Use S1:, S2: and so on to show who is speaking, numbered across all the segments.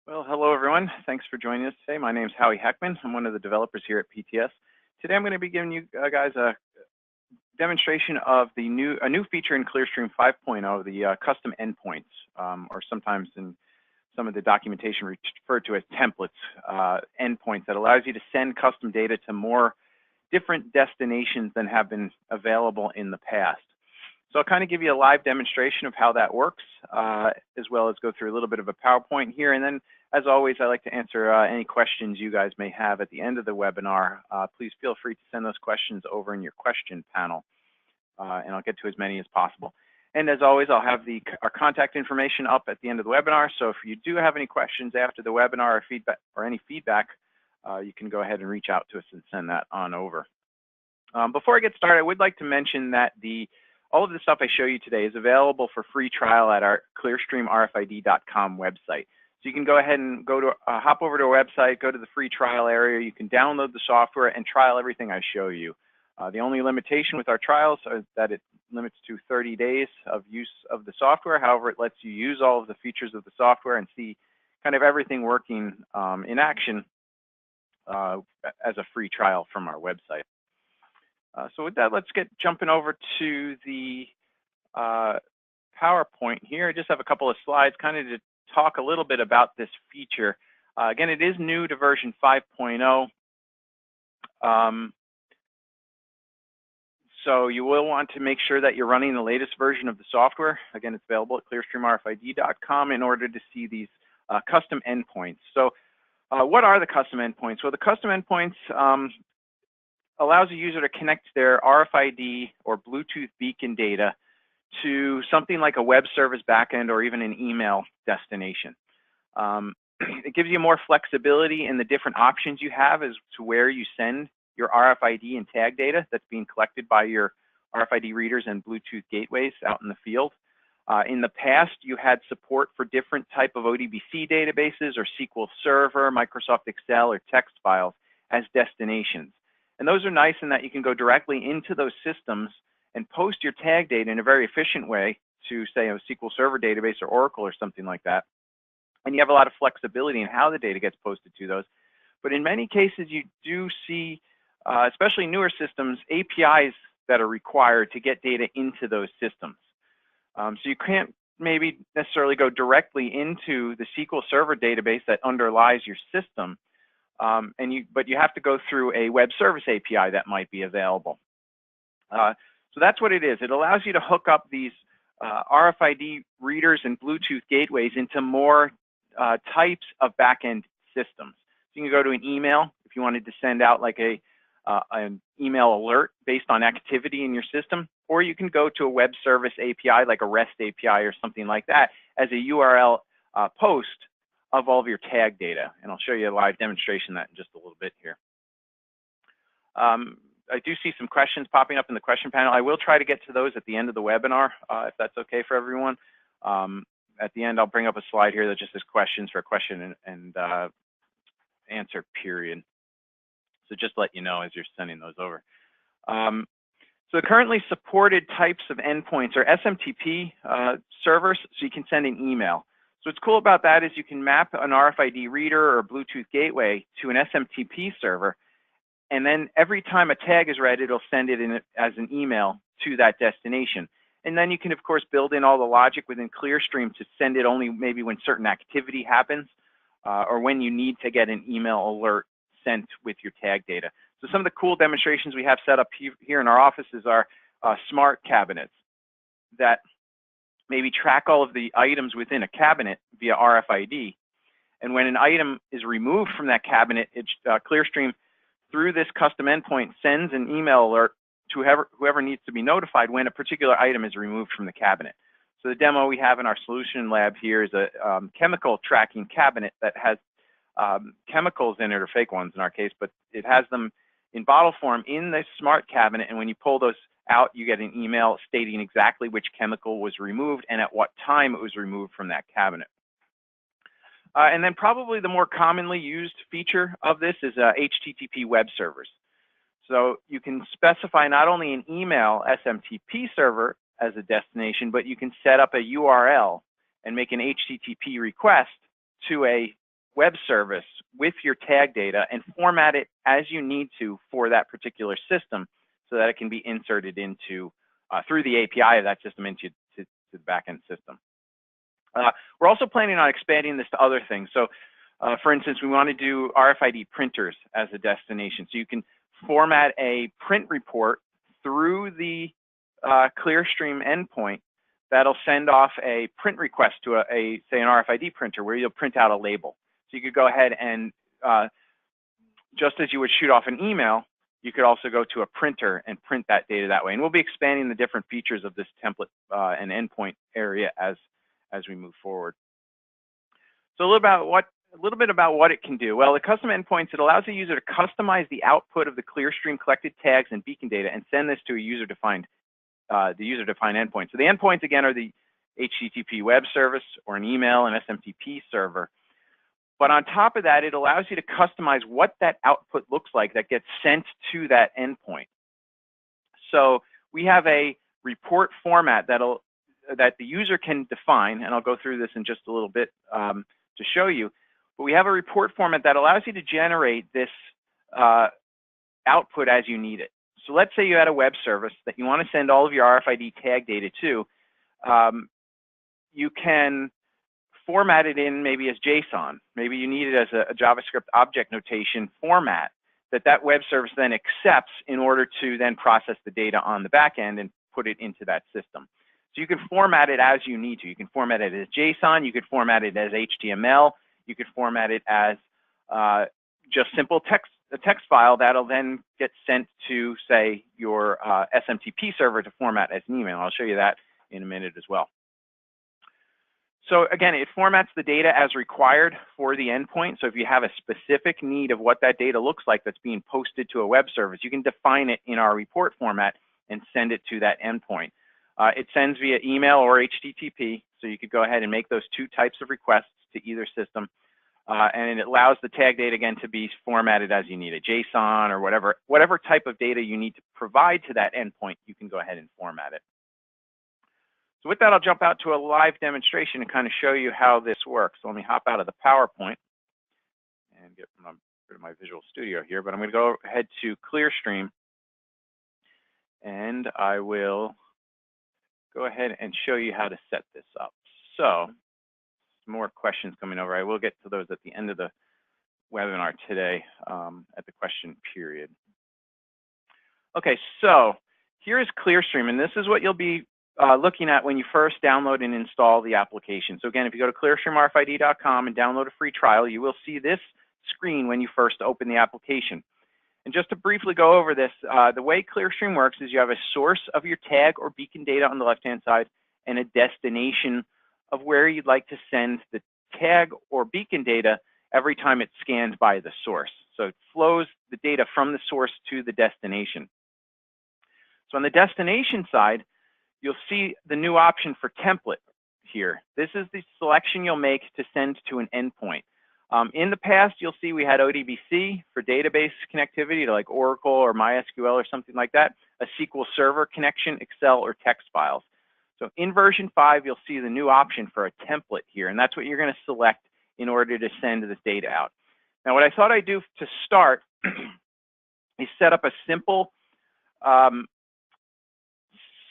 S1: Well, hello everyone. Thanks for joining us today. My name is Howie Heckman. I'm one of the developers here at PTS. Today I'm going to be giving you guys a demonstration of a new feature in ClearStream 5.0, the custom endpoints, or sometimes in some of the documentation referred to as templates, endpoints that allows you to send custom data to more different destinations than have been available in the past. So I'll kind of give you a live demonstration of how that works, as well as go through a little bit of a PowerPoint here. And then, as always, I like to answer any questions you guys may have at the end of the webinar. Please feel free to send those questions over in your question panel, and I'll get to as many as possible. And as always, I'll have our contact information up at the end of the webinar. So if you do have any questions after the webinar or feedback or any feedback, you can go ahead and reach out to us and send that on over. Before I get started, I would like to mention that all of the stuff I show you today is available for free trial at our ClearStreamRFID.com website. So you can go ahead and hop over to our website, go to the free trial area. You can download the software and trial everything I show you. The only limitation with our trials is that it limits to 30 days of use of the software. However, it lets you use all of the features of the software and see kind of everything working in action as a free trial from our website. So with that, let's get jumping over to the PowerPoint here. I just have a couple of slides kind of to talk a little bit about this feature. Again, it is new to version 5.0. So you will want to make sure that you're running the latest version of the software. Again, it's available at ClearStreamRFID.com in order to see these custom endpoints. So what are the custom endpoints? Well, the custom endpoints allows a user to connect their RFID or Bluetooth beacon data to something like a web service backend or even an email destination. It gives you more flexibility in the different options you have as to where you send your RFID and tag data that's being collected by your RFID readers and Bluetooth gateways out in the field. In the past, you had support for different type of Odbc databases or SQL Server, Microsoft Excel, or text files as destinations. And those are nice in that you can go directly into those systems and post your tag data in a very efficient way to, say, a SQL Server database or Oracle or something like that. And you have a lot of flexibility in how the data gets posted to those. But in many cases, you do see, especially newer systems, APIs that are required to get data into those systems. So you can't maybe necessarily go directly into the SQL Server database that underlies your system. But you have to go through a web service API that might be available. So that's what it is. It allows you to hook up these RFID readers and Bluetooth gateways into more types of backend systems. So you can go to an email if you wanted to send out like an email alert based on activity in your system, or you can go to a web service API like a REST API or something like that as a URL post of all of your tag data. And I'll show you a live demonstration of that in just a little bit here. I do see some questions popping up in the question panel. I will try to get to those at the end of the webinar, if that's okay for everyone. At the end, I'll bring up a slide here that just says questions for a question and answer period. So just let you know as you're sending those over. So currently supported types of endpoints are SMTP servers, so you can send an email. So what's cool about that is you can map an RFID reader or a Bluetooth gateway to an SMTP server, and then every time a tag is read, it'll send it in as an email to that destination. And then you can, of course, build in all the logic within ClearStream to send it only maybe when certain activity happens or when you need to get an email alert sent with your tag data. So some of the cool demonstrations we have set up here in our offices are smart cabinets that maybe track all of the items within a cabinet via RFID. And when an item is removed from that cabinet, ClearStream, through this custom endpoint, sends an email alert to whoever needs to be notified when a particular item is removed from the cabinet. So the demo we have in our solution lab here is a chemical tracking cabinet that has chemicals in it, or fake ones in our case, but it has them in bottle form in the smart cabinet. And when you pull those out, you get an email stating exactly which chemical was removed and at what time it was removed from that cabinet. And then probably the more commonly used feature of this is HTTP web servers. So you can specify not only an email SMTP server as a destination, but you can set up a URL and make an HTTP request to a web service with your tag data and format it as you need to for that particular system so that it can be inserted into, through the API of that system into the backend system. We're also planning on expanding this to other things. So for instance, we want to do Rfid printers as a destination. So you can format a print report through the ClearStream endpoint that'll send off a print request to say an RFID printer where you'll print out a label. So you could go ahead and just as you would shoot off an email, you could also go to a printer and print that data that way. And we'll be expanding the different features of this template and endpoint area as we move forward. So a little bit about what it can do. Well, the custom endpoints, it allows the user to customize the output of the ClearStream collected tags and beacon data and send this to a user-defined endpoint. So the endpoints, again, are the HTTP web service or an email, an SMTP server. But on top of that, it allows you to customize what that output looks like that gets sent to that endpoint. So we have a report format that the user can define, and I'll go through this in just a little bit to show you. But we have a report format that allows you to generate this output as you need it. So let's say you had a web service that you want to send all of your RFID tag data to. You can format it in maybe as JSON. Maybe you need it as a JavaScript object notation format that web service then accepts in order to then process the data on the back end and put it into that system. So you can format it as you need to. You can format it as JSON. You could format it as HTML. You could format it as just simple text, a text file that'll then get sent to, say, your SMTP server to format as an email. I'll show you that in a minute as well. So again, it formats the data as required for the endpoint. So if you have a specific need of what that data looks like that's being posted to a web service, you can define it in our report format and send it to that endpoint. It sends via email or HTTP, so you could go ahead and make those two types of requests to either system. And it allows the tag data, again, to be formatted as you need it, JSON or whatever type of data you need to provide to that endpoint, you can go ahead and format it. So with that, I'll jump out to a live demonstration and kind of show you how this works. So let me hop out of the PowerPoint and get rid of my Visual Studio here, but I'm going to go ahead to ClearStream, and I will go ahead and show you how to set this up. So more questions coming over. I will get to those at the end of the webinar today at the question period. Okay, so here is ClearStream, and this is what you'll be looking at when you first download and install the application. So again, if you go to ClearStreamRFID.com and download a free trial, you will see this screen when you first open the application. And just to briefly go over this, the way ClearStream works is you have a source of your tag or beacon data on the left-hand side and a destination of where you'd like to send the tag or beacon data every time it's scanned by the source. So it flows the data from the source to the destination. So on the destination side, you'll see the new option for template here. This is the selection you'll make to send to an endpoint. In the past, you'll see we had Odbc for database connectivity to like Oracle or MySQL or something like that, a SQL Server connection, Excel, or text files. So in version 5, you'll see the new option for a template here, and that's what you're going to select in order to send this data out. Now, what I thought I'd do to start is set up a simple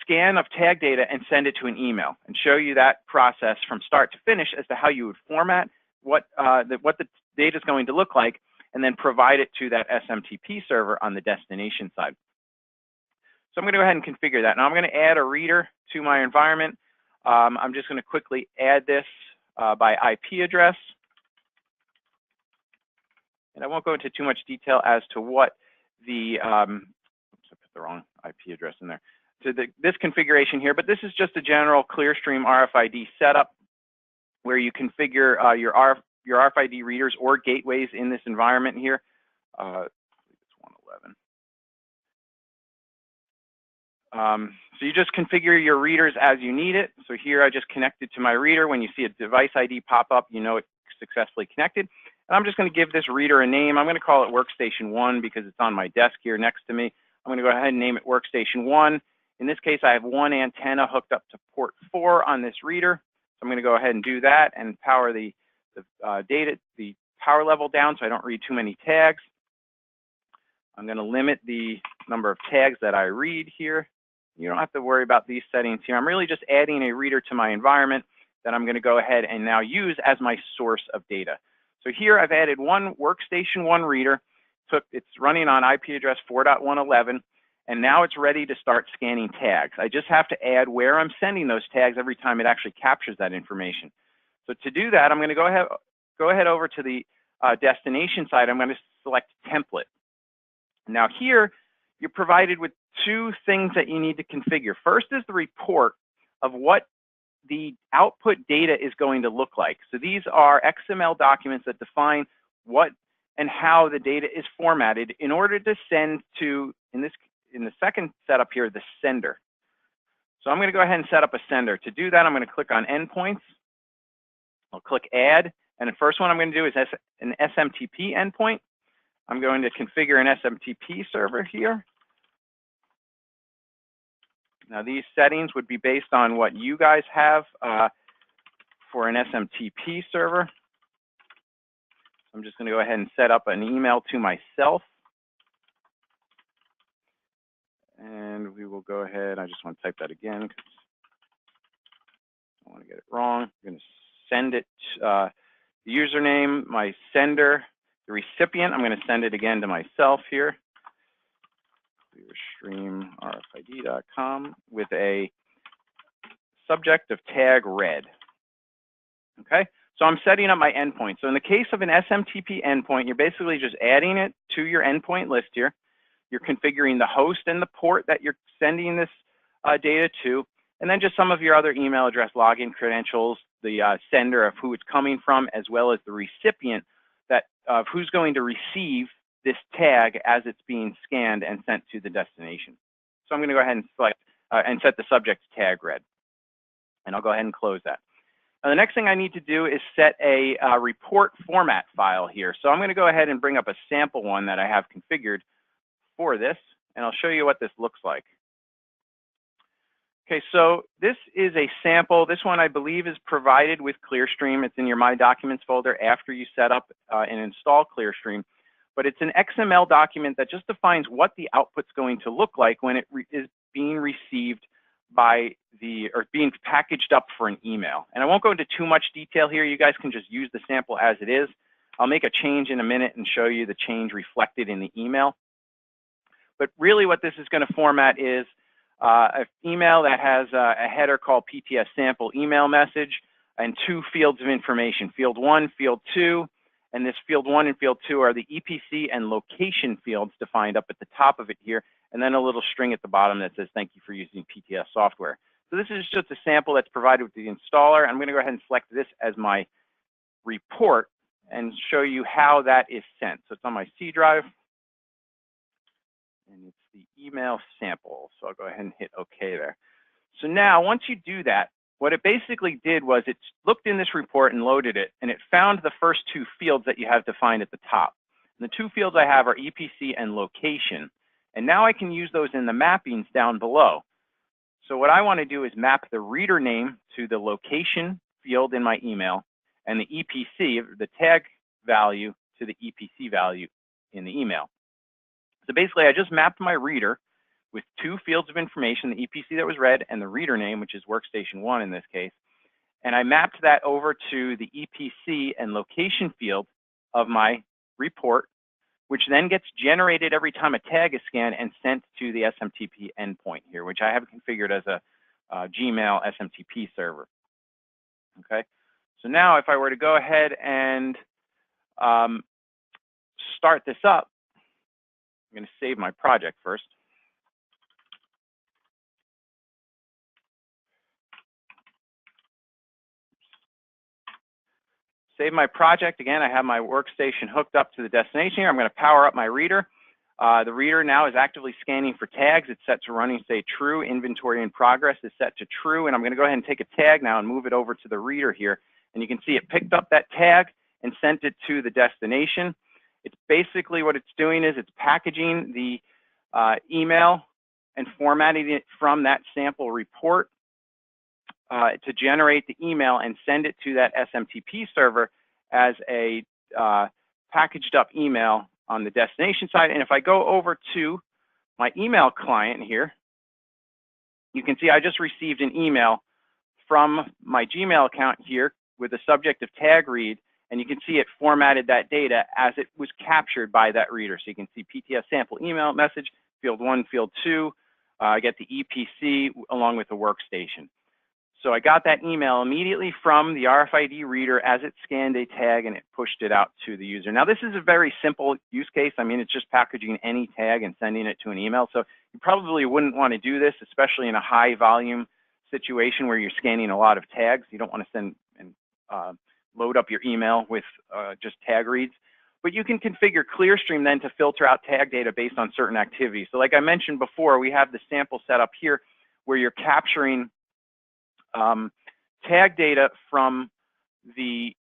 S1: scan of tag data and send it to an email and show you that process from start to finish as to how you would format what the data is going to look like and then provide it to that SMTP server on the destination side. So I'm going to go ahead and configure that. Now I'm going to add a reader to my environment. I'm just going to quickly add this by IP address. And I won't go into too much detail as to what the, oops, I put the wrong IP address in there. To this configuration here, but this is just a general ClearStream RFID setup where you configure your RFID readers or gateways in this environment here. It's 111. So you just configure your readers as you need it. So here I just connected to my reader. When you see a device ID pop up, you know it's successfully connected. And I'm just going to give this reader a name. I'm going to call it Workstation 1 because it's on my desk here next to me. I'm going to go ahead and name it Workstation 1. In this case, I have one antenna hooked up to port 4 on this reader. So I'm going to go ahead and do that and power the power level down so I don't read too many tags. I'm going to limit the number of tags that I read here. You don't have to worry about these settings here. I'm really just adding a reader to my environment that I'm going to go ahead and now use as my source of data. So here I've added one workstation 1 reader. It's running on IP address 4.111, and now it's ready to start scanning tags. I just have to add where I'm sending those tags every time it actually captures that information. So to do that, I'm going to go ahead over to the destination side. I'm going to select template. Now here, you're provided with two things that you need to configure. First is the report of what the output data is going to look like. So these are XML documents that define what and how the data is formatted in order to send to, in the second setup here, the sender. So I'm going to go ahead and set up a sender. To do that, I'm going to click on Endpoints. I'll click Add, and the first one I'm going to do is an SMTP endpoint. I'm going to configure an SMTP server here. Now these settings would be based on what you guys have for an SMTP server. I'm just going to go ahead and set up an email to myself. And we will go ahead, I just want to type that again because I don't want to get it wrong. I'm going to send it, the username, my sender, the recipient, I'm going to send it again to myself here. ClearStream.rfid.com with a subject of tag red. Okay, so I'm setting up my endpoint. So in the case of an SMTP endpoint, you're basically just adding it to your endpoint list here. You're configuring the host and the port that you're sending this data to, and then just some of your other email address login credentials, the sender of who it's coming from, as well as the recipient that of who's going to receive this tag as it's being scanned and sent to the destination. So I'm going to go ahead and select and set the subject to tag red. And I'll go ahead and close that. Now, the next thing I need to do is set a report format file here. So I'm going to go ahead and bring up a sample one that I have configured for this, and I'll show you what this looks like. Okay, so this is a sample. This one I believe is provided with ClearStream. It's in your My Documents folder after you set up and install ClearStream. But it's an XML document that just defines what the output's going to look like when it is being received by or being packaged up for an email. And I won't go into too much detail here. You guys can just use the sample as it is. I'll make a change in a minute and show you the change reflected in the email. But really what this is going to format is an email that has a header called PTS sample email message and two fields of information, field 1, field 2. And this field 1 and field 2 are the EPC and location fields defined up at the top of it here, and then a little string at the bottom that says, thank you for using PTS software. So this is just a sample that's provided with the installer. I'm going to go ahead and select this as my report and show you how that is sent. So it's on my C drive, and it's the email sample. So I'll go ahead and hit OK there. So now, once you do that, what it basically did was it looked in this report and loaded it, and it found the first two fields that you have defined at the top. And the two fields I have are EPC and location. And now I can use those in the mappings down below. So what I want to do is map the reader name to the location field in my email and the EPC, the tag value, to the EPC value in the email. So basically, I just mapped my reader with two fields of information, the EPC that was read and the reader name, which is workstation 1 in this case. And I mapped that over to the EPC and location field of my report, which then gets generated every time a tag is scanned and sent to the SMTP endpoint here, which I have configured as a Gmail SMTP server. Okay, so now if I were to go ahead and start this up, I'm going to save my project first. Save my project. Again, I have my workstation hooked up to the destination here. I'm going to power up my reader. The reader now is actively scanning for tags. It's set to running, say, true. Inventory in progress is set to true. And I'm going to go ahead and take a tag now and move it over to the reader here. And you can see it picked up that tag and sent it to the destination. It's basically what it's doing is it's packaging the email and formatting it from that sample report to generate the email and send it to that SMTP server as a packaged up email on the destination side. And if I go over to my email client here, you can see I just received an email from my Gmail account here with the subject of tag read, and you can see it formatted that data as it was captured by that reader. So you can see PTS sample email message, field 1, field 2, I get the EPC along with the workstation. So I got that email immediately from the RFID reader as it scanned a tag and it pushed it out to the user. Now this is a very simple use case. I mean, it's just packaging any tag and sending it to an email. So you probably wouldn't want to do this, especially in a high volume situation where you're scanning a lot of tags. You don't want to send and load up your email with just tag reads. But you can configure ClearStream then to filter out tag data based on certain activities. So like I mentioned before, we have the sample set up here where you're capturing tag data from the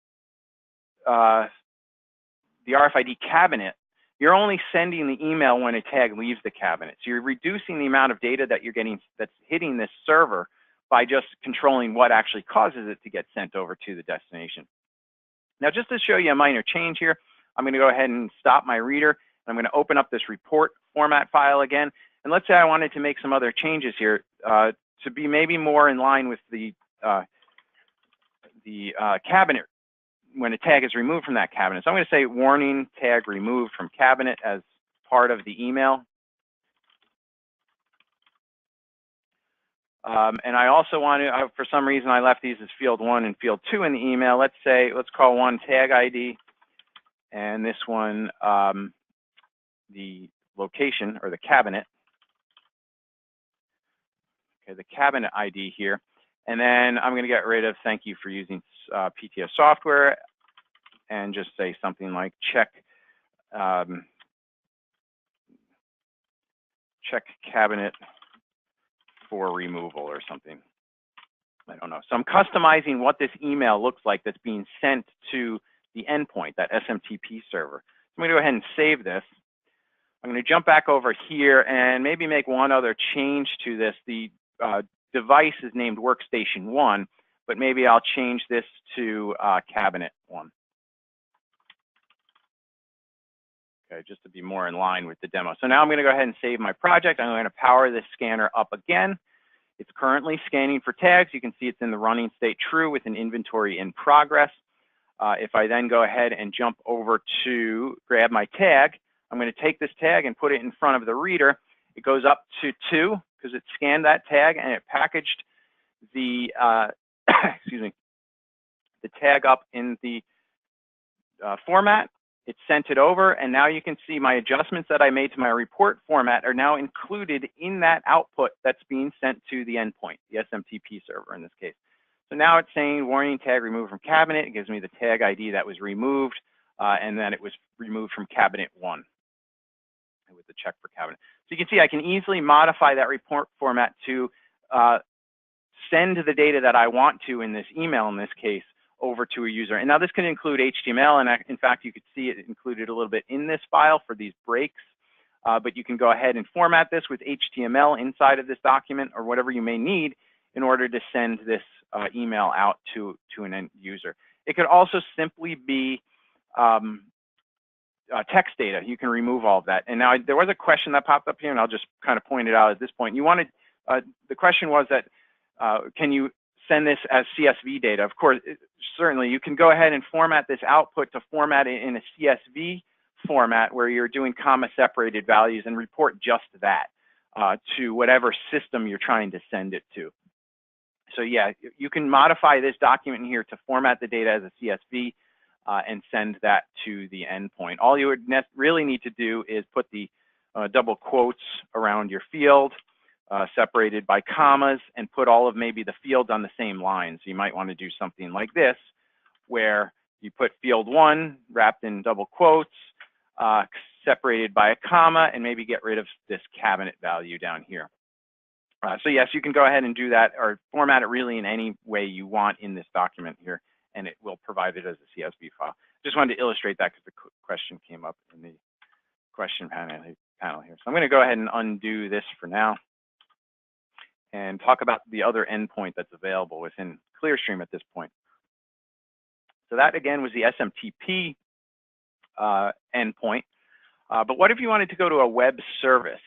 S1: RFID cabinet. You're only sending the email when a tag leaves the cabinet. So you're reducing the amount of data that you're getting that's hitting this server by just controlling what actually causes it to get sent over to the destination. Now, just to show you a minor change here, I'm going to go ahead and stop my reader. And I'm going to open up this report format file again. And let's say I wanted to make some other changes here to be maybe more in line with the cabinet when a tag is removed from that cabinet. So I'm going to say warning tag removed from cabinet as part of the email. And I also want to, for some reason, I left these as field 1 and field 2 in the email. Let's call one tag ID, and this one the location or the cabinet. Okay, the cabinet ID here. And then I'm going to get rid of thank you for using PTS software and just say something like check cabinet for removal or something. I don't know. So I'm customizing what this email looks like that's being sent to the endpoint, that SMTP server. So I'm going to go ahead and save this. I'm going to jump back over here and maybe make one other change to this. The device is named Workstation 1, but maybe I'll change this to Cabinet 1. Okay, just to be more in line with the demo. So now I'm going to go ahead and save my project. I'm going to power this scanner up again. It's currently scanning for tags. You can see it's in the running state true with an inventory in progress. If I then go ahead and jump over to grab my tag, I'm going to take this tag and put it in front of the reader. It goes up to 2 because it scanned that tag and it packaged the excuse me, the tag up in the format. It sent it over, and now you can see my adjustments that I made to my report format are now included in that output that's being sent to the endpoint, the SMTP server in this case. So now it's saying warning tag removed from cabinet. It gives me the tag ID that was removed, and then it was removed from cabinet 1 with the check for cabinet. So you can see I can easily modify that report format to send the data that I want to in this email in this case over to a user. And now this can include HTML, and in fact, you could see it included a little bit in this file for these breaks, but you can go ahead and format this with HTML inside of this document or whatever you may need in order to send this email out to an end user. It could also simply be text data. You can remove all of that. And now there was a question that popped up here, and I'll just kind of point it out at this point. You wanted, the question was that, can you send this as CSV data? Of course, certainly you can go ahead and format this output to format it in a CSV format where you're doing comma separated values and report just that to whatever system you're trying to send it to. So yeah, you can modify this document here to format the data as a CSV and send that to the endpoint. All you would really need to do is put the double quotes around your field, separated by commas, and put all of maybe the fields on the same line. So you might want to do something like this, where you put field 1 wrapped in double quotes, separated by a comma, and maybe get rid of this cabinet value down here. So yes, you can go ahead and do that or format it really in any way you want in this document here, and it will provide it as a CSV file. Just wanted to illustrate that because the question came up in the question panel here. So I'm going to go ahead and undo this for now and talk about the other endpoint that's available within ClearStream at this point. So that again was the SMTP endpoint. But what if you wanted to go to a web service?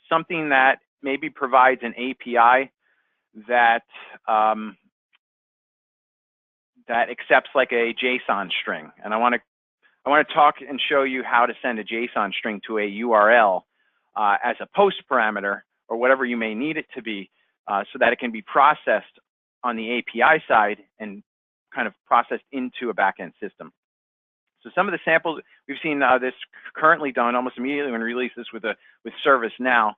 S1: Something that maybe provides an API that that accepts like a JSON string. And I want to talk and show you how to send a JSON string to a URL as a post parameter or whatever you may need it to be, so that it can be processed on the API side and kind of processed into a backend system. So some of the samples we've seen this currently done almost immediately when we release this with ServiceNow,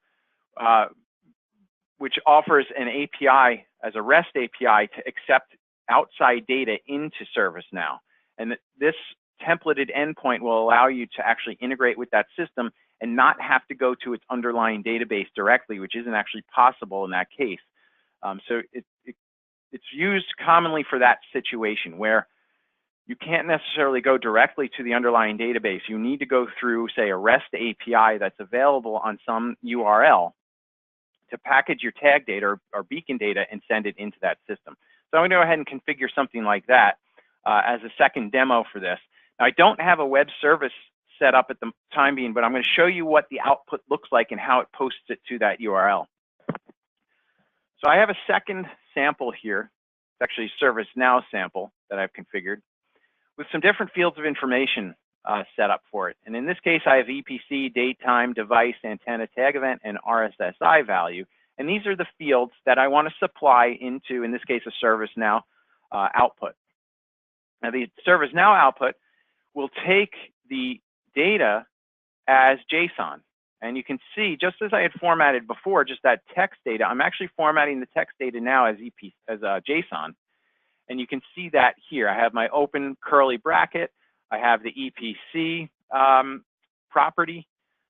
S1: which offers an API as a REST API to accept outside data into ServiceNow. And this templated endpoint will allow you to actually integrate with that system and not have to go to its underlying database directly, which isn't actually possible in that case. So it's used commonly for that situation where you can't necessarily go directly to the underlying database. You need to go through, say, a REST API that's available on some URL to package your tag data or beacon data and send it into that system. So I'm going to go ahead and configure something like that as a second demo for this. Now, I don't have a web service set up at the time being, but I'm going to show you what the output looks like and how it posts it to that URL. So I have a second sample here. It's actually a ServiceNow sample that I've configured with some different fields of information set up for it. And in this case, I have EPC, date, time, device, antenna, tag event, and RSSI value. And these are the fields that I want to supply into, in this case, a ServiceNow output. Now, the ServiceNow output will take the data as JSON. And you can see, just as I had formatted before, just that text data, I'm actually formatting the text data now as JSON. And you can see that here. I have my open curly bracket. I have the EPC property.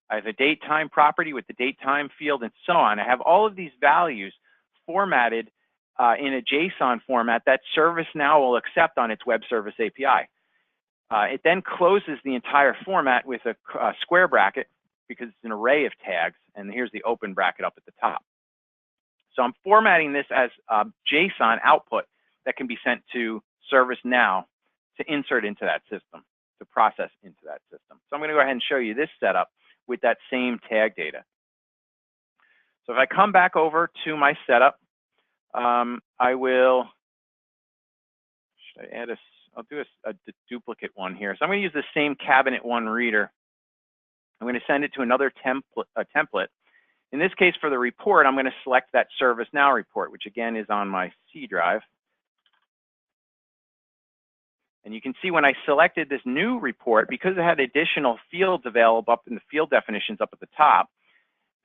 S1: I have a date time property with the date time field and so on. I have all of these values formatted in a JSON format that ServiceNow will accept on its web service API. It then closes the entire format with a square bracket because it's an array of tags, and here's the open bracket up at the top. So I'm formatting this as JSON output that can be sent to ServiceNow to insert into that system, to process into that system. So I'm going to go ahead and show you this setup with that same tag data. So if I come back over to my setup, I will, should I add I'll do a duplicate one here. So I'm going to use the same cabinet one reader. I'm going to send it to another template. In this case, for the report, I'm going to select that ServiceNow report, which again is on my C drive. And you can see when I selected this new report, because it had additional fields available up in the field definitions up at the top,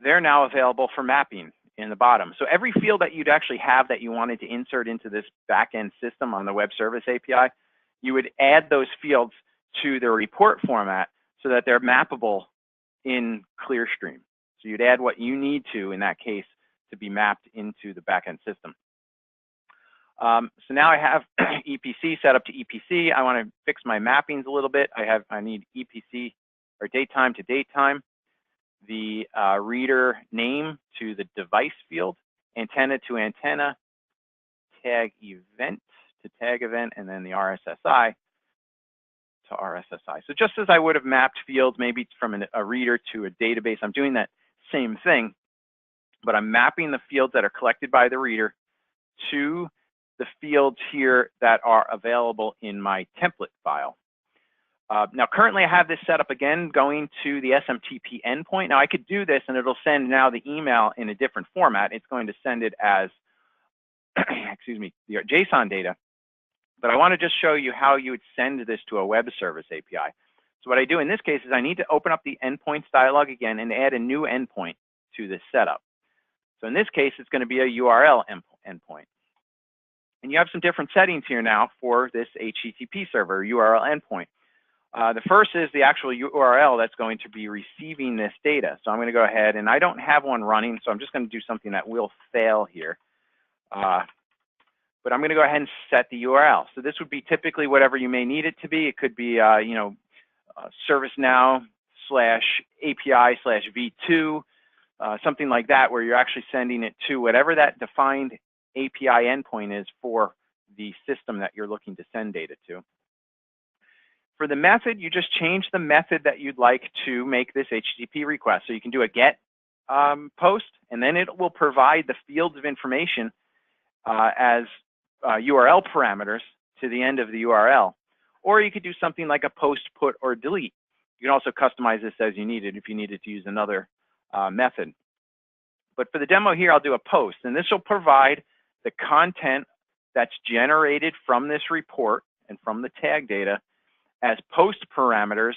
S1: they're now available for mapping in the bottom. So every field that you'd actually have that you wanted to insert into this backend system on the web service API, you would add those fields to the report format so that they're mappable in ClearStream. So you'd add what you need to, in that case, to be mapped into the backend system. So now I have EPC set up to EPC. I want to fix my mappings a little bit. I need EPC or datetime to datetime, the reader name to the device field, antenna to antenna, tag event to tag event, and then the RSSI to RSSI. So just as I would have mapped fields, maybe from a reader to a database, I'm doing that same thing, but I'm mapping the fields that are collected by the reader to the fields here that are available in my template file. Now, currently I have this set up again going to the SMTP endpoint. Now I could do this and it'll send now the email in a different format. It's going to send it as, excuse me, the JSON data. But I want to just show you how you would send this to a web service API. So what I do in this case is I need to open up the endpoints dialog again and add a new endpoint to this setup. So in this case, it's going to be a URL endpoint. And you have some different settings here now for this HTTP server, URL endpoint. The first is the actual URL that's going to be receiving this data. So I'm going to go ahead, and I don't have one running, so I'm just going to do something that will fail here. But I'm going to go ahead and set the URL. So this would be typically whatever you may need it to be. It could be, ServiceNow/API/v2, something like that, where you're actually sending it to whatever that defined API endpoint is for the system that you're looking to send data to. For the method, you just change the method that you'd like to make this HTTP request. So you can do a GET post, and then it will provide the fields of information as URL parameters to the end of the URL. Or you could do something like a post, put, or delete. You can also customize this as you need it if you needed to use another method. But for the demo here, I'll do a post, and this will provide the content that's generated from this report and from the tag data as post parameters,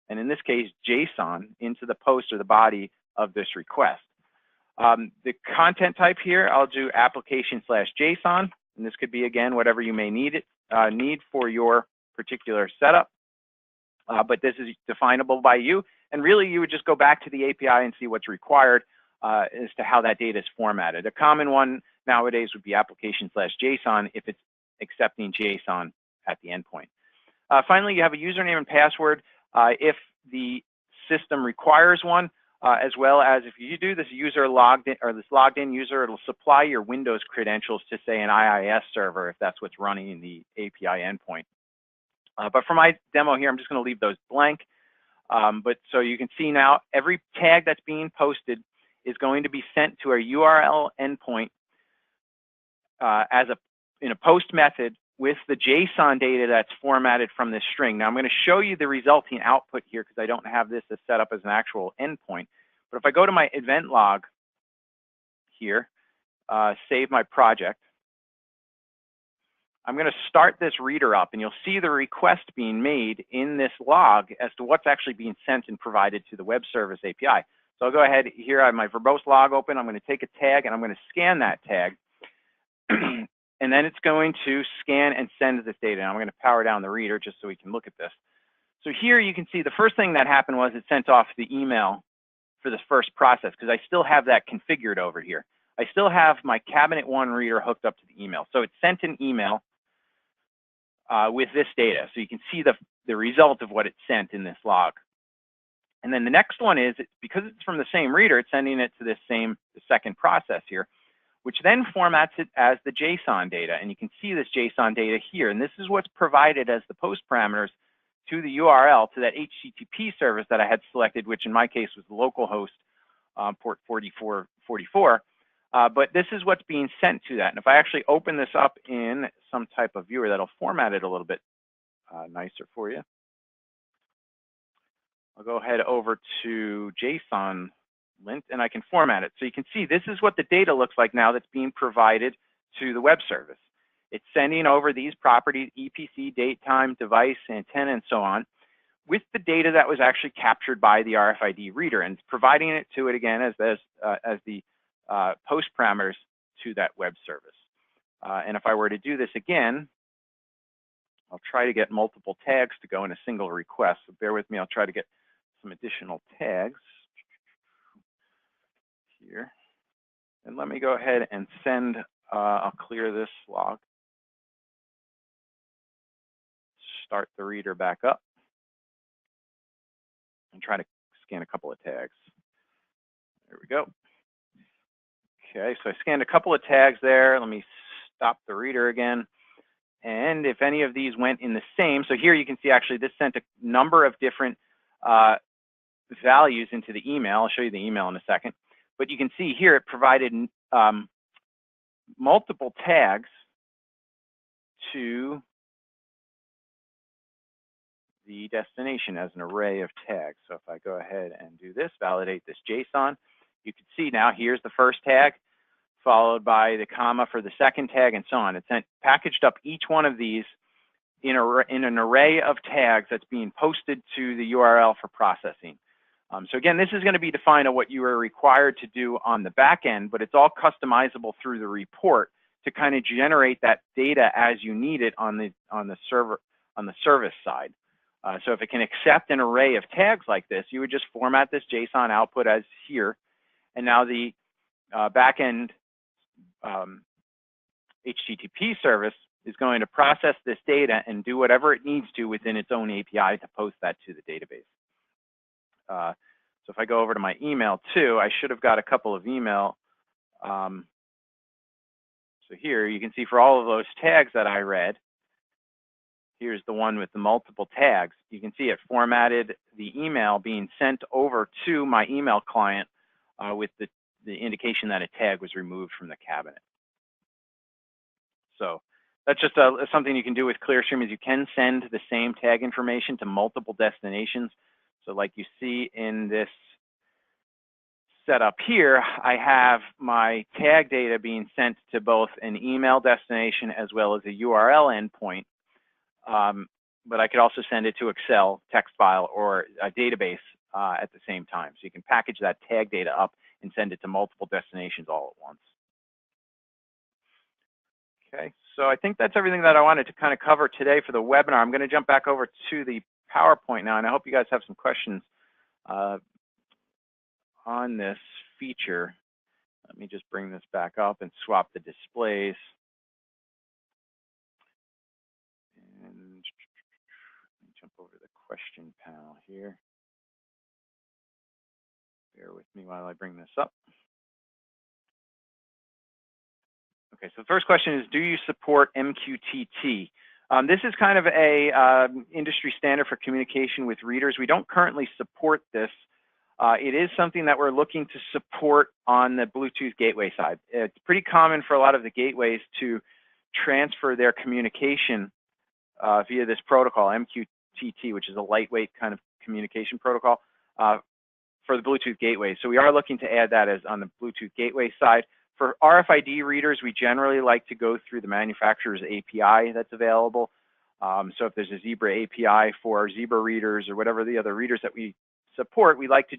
S1: and in this case, JSON, into the post or the body of this request. The content type here, I'll do application/JSON, and this could be, again, whatever you may need for your particular setup. But this is definable by you, and really you would just go back to the API and see what's required as to how that data is formatted. A common one nowadays would be application/JSON if it's accepting JSON at the endpoint. Finally, you have a username and password if the system requires one, as well as if you do this user logged in, or this logged in user, it'll supply your Windows credentials to, say, an IIS server if that's what's running in the API endpoint. But for my demo here, I'm just going to leave those blank. But so you can see now every tag that's being posted is going to be sent to a URL endpoint in a post method with the JSON data that's formatted from this string. Now I'm going to show you the resulting output here because I don't have this as set up as an actual endpoint. But if I go to my event log here, save my project, I'm going to start this reader up, and you'll see the request being made in this log as to what's actually being sent and provided to the web service API. So I'll go ahead here, I have my verbose log open. I'm going to take a tag, and I'm going to scan that tag. And then it's going to scan and send this data. And I'm going to power down the reader just so we can look at this. So here you can see the first thing that happened was it sent off the email for this first process, because I still have that configured over here. I still have my cabinet 1 reader hooked up to the email. So it sent an email with this data. So you can see the result of what it sent in this log. And then the next one is, because it's from the same reader, it's sending it to the second process here, which then formats it as the JSON data. And you can see this JSON data here. And this is what's provided as the post parameters to the URL, to that HTTP service that I had selected, which in my case was localhost port 4444. But this is what's being sent to that. And if I actually open this up in some type of viewer, that'll format it a little bit nicer for you. I'll go ahead over to JSON lint, and I can format it. So you can see this is what the data looks like now that's being provided to the web service. It's sending over these properties, EPC, date, time, device, antenna, and so on, with the data that was actually captured by the RFID reader, and it's providing it to it again as the post parameters to that web service. And if I were to do this again, I'll try to get multiple tags to go in a single request. So bear with me, I'll try to get some additional tags here. And let me go ahead and send, I'll clear this log. Start the reader back up and try to scan a couple of tags. There we go. Okay, so I scanned a couple of tags there. Let me stop the reader again. And if any of these went in the same, so here you can see actually this sent a number of different values into the email. I'll show you the email in a second. But you can see here it provided multiple tags to the destination as an array of tags. So if I go ahead and do this, validate this JSON, you can see now here's the first tag, followed by the comma for the second tag, and so on. It's packaged up each one of these in an array of tags that's being posted to the URL for processing. So again, this is going to be defined on what you are required to do on the back end, but it's all customizable through the report to kind of generate that data as you need it on the service side. So if it can accept an array of tags like this, you would just format this JSON output as here, and now the backend HTTP service is going to process this data and do whatever it needs to within its own API to post that to the database. So if I go over to my email too, I should have got a couple of email. So here you can see for all of those tags that I read, here's the one with the multiple tags. You can see it formatted the email being sent over to my email client with the indication that a tag was removed from the cabinet. So that's just something you can do with ClearStream, is you can send the same tag information to multiple destinations. So like you see in this setup here, I have my tag data being sent to both an email destination as well as a URL endpoint. But I could also send it to Excel, text file, or a database at the same time. So you can package that tag data up and send it to multiple destinations all at once. Okay, so I think that's everything that I wanted to kind of cover today for the webinar. I'm going to jump back over to the PowerPoint now, and I hope you guys have some questions on this feature. Let me just bring this back up and swap the displays. And let me jump over to the question panel here. Bear with me while I bring this up. Okay, so the first question is, do you support MQTT? This is kind of a industry standard for communication with readers. We don't currently support this. It is something that we're looking to support on the Bluetooth gateway side. It's pretty common for a lot of the gateways to transfer their communication via this protocol, MQTT, which is a lightweight kind of communication protocol for the Bluetooth gateway. So we are looking to add that as on the Bluetooth gateway side. For RFID readers, we generally like to go through the manufacturer's API that's available. So if there's a Zebra API for Zebra readers or whatever the other readers that we support, we like to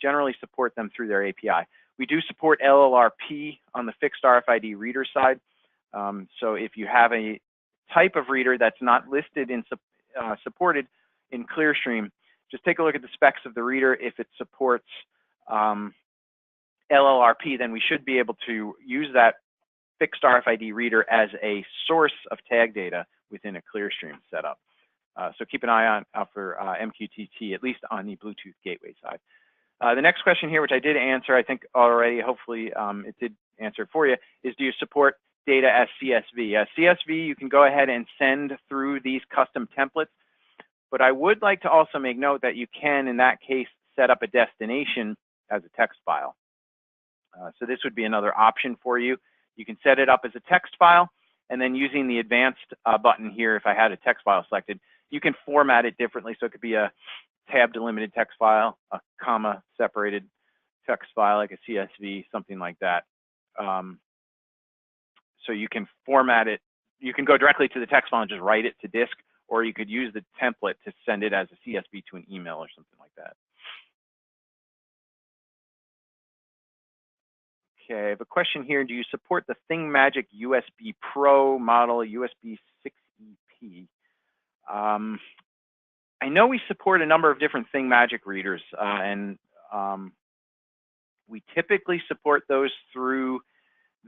S1: generally support them through their API. We do support LLRP on the fixed RFID reader side. So if you have a type of reader that's not listed in supported in ClearStream, just take a look at the specs of the reader. If it supports LLRP, then we should be able to use that fixed RFID reader as a source of tag data within a ClearStream setup. So keep an eye out for MQTT, at least on the Bluetooth gateway side. The next question here, which I did answer, I think already, hopefully it did answer for you, is do you support data as CSV? CSV, you can go ahead and send through these custom templates, but I would like to also make note that you can, in that case, set up a destination as a text file. So this would be another option for you. You can set it up as a text file, and then using the advanced button here, if I had a text file selected, you can format it differently. So it could be a tab delimited text file, a comma separated text file, like a CSV, something like that. So you can format it. You can go directly to the text file and just write it to disk, or you could use the template to send it as a CSV to an email or something like that. Okay, I have a question here. Do you support the ThingMagic USB Pro model USB 6EP? I know we support a number of different ThingMagic readers, and we typically support those through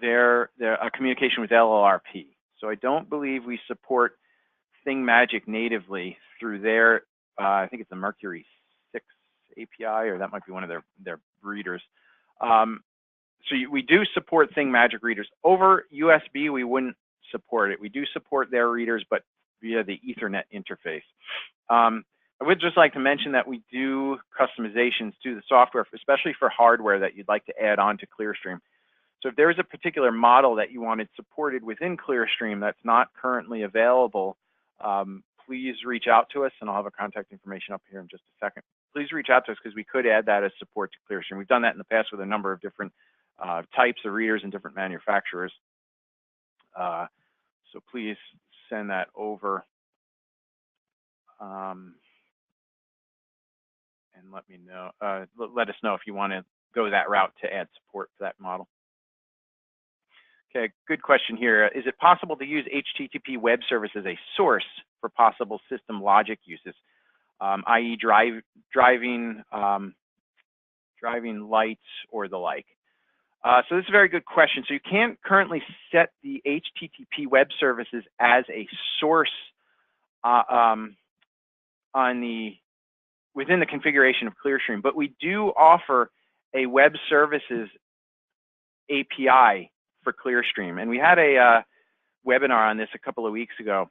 S1: their communication with LLRP. So I don't believe we support ThingMagic natively through their, I think it's the Mercury 6 API, or that might be one of their readers. So we do support ThingMagic readers. Over USB, we wouldn't support it. We do support their readers, but via the Ethernet interface. I would just like to mention that we do customizations to the software, especially for hardware that you'd like to add on to ClearStream. So if there is a particular model that you wanted supported within ClearStream that's not currently available, please reach out to us, and I'll have a contact information up here in just a second. Please reach out to us because we could add that as support to ClearStream. We've done that in the past with a number of different types of readers and different manufacturers. So please send that over and let me know. Let us know if you want to go that route to add support for that model. Okay, good question here. Is it possible to use HTTP web service as a source for possible system logic uses, i.e. driving lights or the like? So this is a very good question. So you can't currently set the HTTP web services as a source within the configuration of ClearStream, but we do offer a web services API for ClearStream, and we had a webinar on this a couple of weeks ago.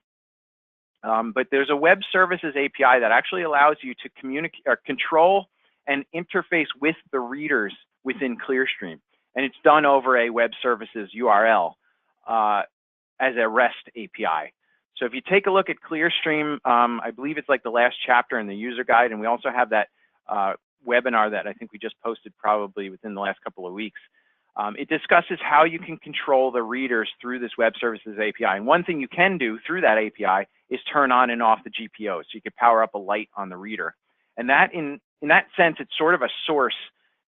S1: But there's a web services API that actually allows you to communicate or control and interface with the readers within ClearStream. And it's done over a web services URL as a REST API. So if you take a look at ClearStream, I believe it's like the last chapter in the user guide, and we also have that webinar that I think we just posted probably within the last couple of weeks. It discusses how you can control the readers through this web services API. And one thing you can do through that API is turn on and off the GPO. So you could power up a light on the reader. And that in that sense, it's sort of a source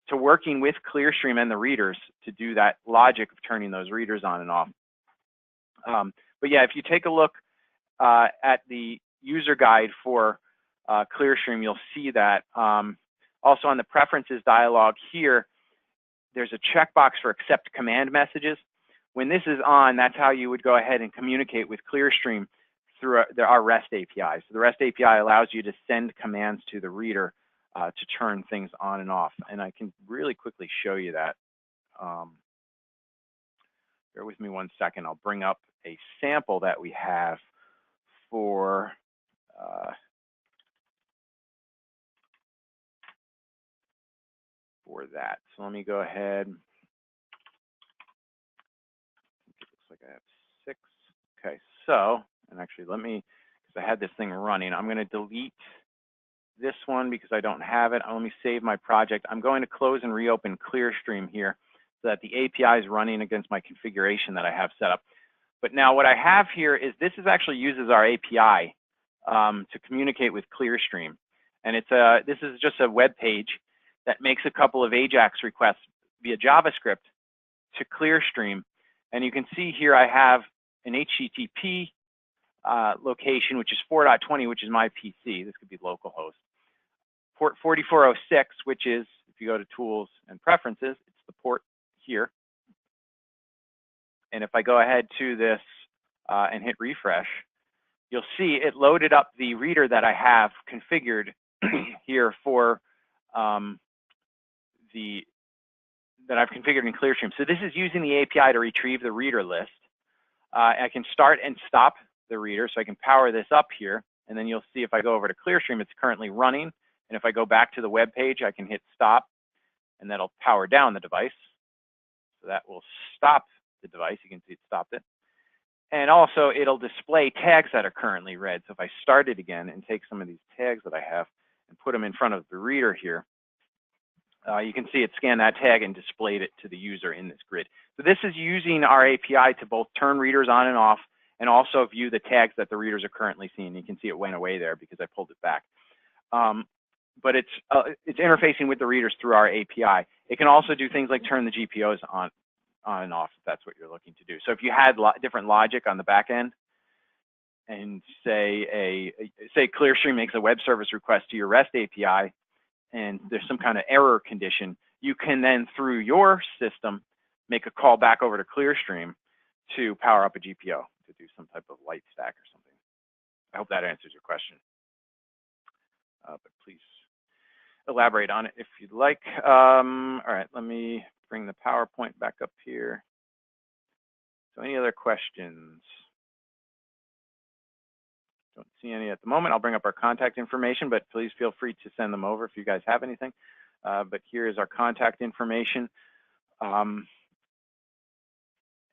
S1: to working with ClearStream and the readers to do that logic of turning those readers on and off. But yeah, if you take a look at the user guide for ClearStream, you'll see that. Also on the preferences dialog here, there's a checkbox for accept command messages. When this is on, that's how you would go ahead and communicate with ClearStream through our REST API. So the REST API allows you to send commands to the reader to turn things on and off. And I can really quickly show you that. Bear with me one second. I'll bring up a sample that we have for that. So let me go ahead. It looks like I have 6. Okay, so, and actually let me, because I had this thing running, I'm going to delete this one because I don't have it. Let me save my project. I'm going to close and reopen ClearStream here so that the API is running against my configuration that I have set up. But now what I have here is this actually uses our API to communicate with ClearStream. And this is just a web page that makes a couple of AJAX requests via JavaScript to ClearStream. And you can see here I have an HTTP location, which is 4.20, which is my PC. This could be localhost. Port 4406, which is, if you go to Tools and Preferences, it's the port here. And if I go ahead to this and hit refresh, you'll see it loaded up the reader that I have configured here for that I've configured in ClearStream. So this is using the API to retrieve the reader list. I can start and stop the reader, so I can power this up here. And then you'll see if I go over to ClearStream, it's currently running. And if I go back to the web page, I can hit stop, and that'll power down the device. So that will stop the device. You can see it stopped it. And also, it'll display tags that are currently read. So if I start it again and take some of these tags that I have and put them in front of the reader here, you can see it scanned that tag and displayed it to the user in this grid. So this is using our API to both turn readers on and off and also view the tags that the readers are currently seeing. You can see it went away there because I pulled it back. But it's interfacing with the readers through our API. It can also do things like turn the GPOs on and off if that's what you're looking to do. So if you had different logic on the back end and say ClearStream makes a web service request to your REST API and there's some kind of error condition, you can then through your system make a call back over to ClearStream to power up a GPO to do some type of light stack or something. I hope that answers your question. But please elaborate on it if you'd like. All right, let me bring the PowerPoint back up here. So any other questions? Don't see any at the moment. I'll bring up our contact information, but please feel free to send them over if you guys have anything. But here is our contact information. And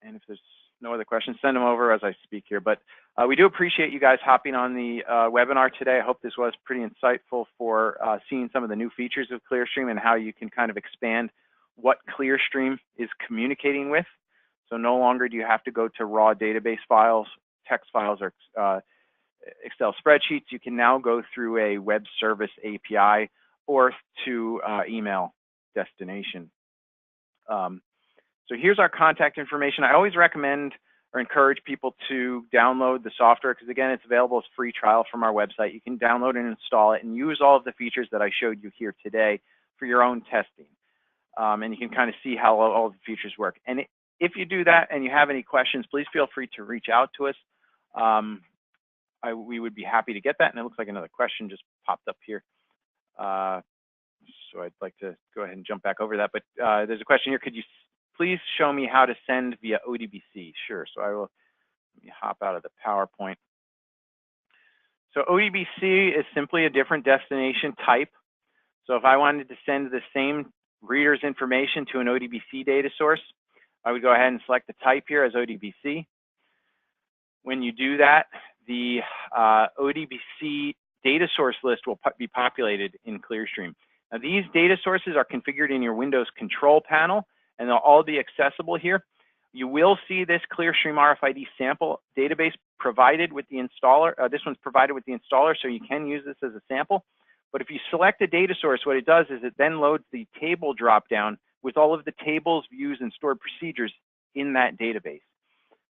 S1: if there's no other questions, send them over as I speak here. But we do appreciate you guys hopping on the webinar today. I hope this was pretty insightful for seeing some of the new features of ClearStream and how you can kind of expand what ClearStream is communicating with. So no longer do you have to go to raw database files, text files, or Excel spreadsheets. You can now go through a web service API or to email destination. So here's our contact information. I always recommend or encourage people to download the software because, again, it's available as free trial from our website. You can download and install it and use all of the features that I showed you here today for your own testing. And you can kind of see how all the features work. And if you do that and you have any questions, please feel free to reach out to us. We would be happy to get that. And it looks like another question just popped up here. So I'd like to go ahead and jump back over that. But there's a question here. Could you please show me how to send via Odbc? Sure. So I will let me hop out of the PowerPoint. So ODBC is simply a different destination type. So if I wanted to send the same reader's information to an ODBC data source, I would go ahead and select the type here as ODBC. When you do that, the ODBC data source list will be populated in ClearStream. Now, these data sources are configured in your Windows control panel, and they'll all be accessible here. You will see this ClearStream RFID sample database provided with the installer. This one's provided with the installer, so you can use this as a sample. But if you select a data source, what it does is it then loads the table dropdown with all of the tables, views, and stored procedures in that database.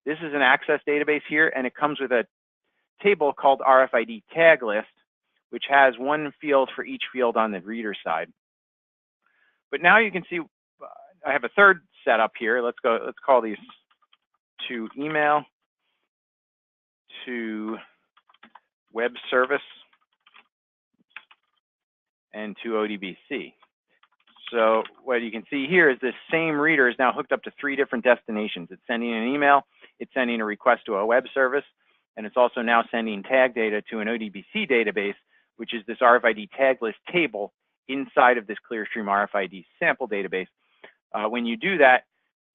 S1: This is an access database here, and it comes with a table called RFID tag list, which has one field for each field on the reader side. But now you can see I have a third setup here. Let's call these to email, to web service, and to ODBC. So what you can see here is this same reader is now hooked up to 3 different destinations. It's sending an email, it's sending a request to a web service, and it's also now sending tag data to an ODBC database, which is this RFID tag list table inside of this ClearStream RFID sample database. When you do that,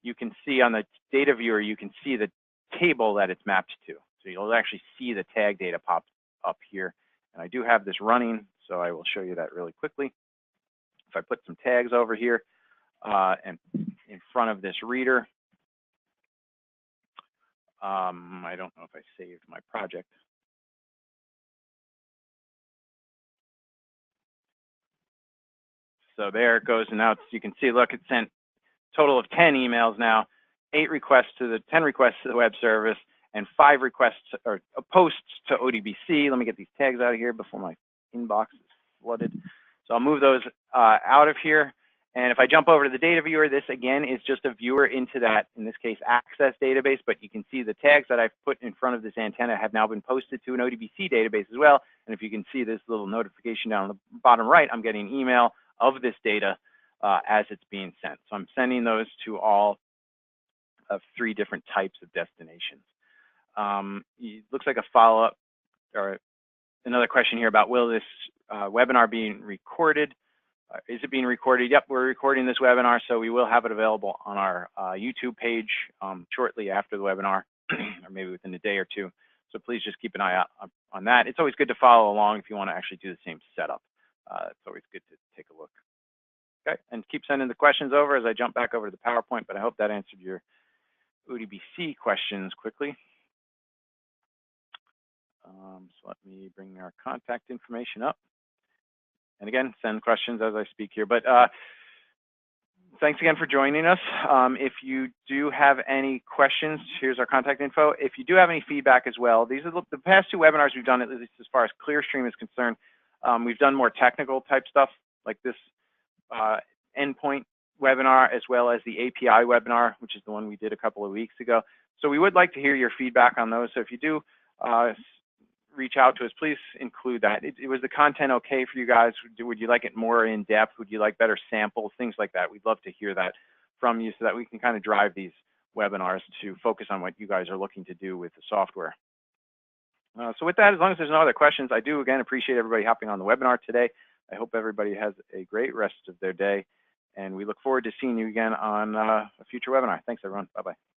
S1: you can see on the data viewer, you can see the table that it's mapped to. So you'll actually see the tag data pop up here. And I do have this running, so I will show you that really quickly. If I put some tags over here and in front of this reader, I don't know if I saved my project. So there it goes, and now you can see, look, it sent a total of 10 emails now, 10 requests to the web service, and 5 requests or posts to ODBC. Let me get these tags out of here before my inbox is flooded. So I'll move those out of here. And if I jump over to the data viewer, this again is just a viewer into that, in this case, access database, but you can see the tags that I've put in front of this antenna have now been posted to an ODBC database as well. And if you can see this little notification down on the bottom right, I'm getting an email of this data as it's being sent. So I'm sending those to all of 3 different types of destinations. It looks like a follow-up or another question here about, will this webinar being recorded? Is it being recorded? Yep, we're recording this webinar, so we will have it available on our YouTube page shortly after the webinar, or maybe within a day or 2. So please just keep an eye out on that. It's always good to follow along if you want to actually do the same setup. It's always good to take a look. Okay, and keep sending the questions over as I jump back over to the PowerPoint, but I hope that answered your ODBC questions quickly. So let me bring our contact information up. And again, send questions as I speak here. But thanks again for joining us. If you do have any questions, here's our contact info. If you do have any feedback as well, these are the past 2 webinars we've done, at least as far as ClearStream is concerned. We've done more technical type stuff like this endpoint webinar, as well as the API webinar, which is the one we did a couple of weeks ago. So we would like to hear your feedback on those. So if you do reach out to us, please include that. Was the content okay for you guys? Would you like it more in depth? Would you like better samples? Things like that. We'd love to hear that from you so that we can kind of drive these webinars to focus on what you guys are looking to do with the software. So with that, as long as there's no other questions, I do again appreciate everybody hopping on the webinar today. I hope everybody has a great rest of their day, and we look forward to seeing you again on a future webinar. Thanks, everyone. Bye-bye.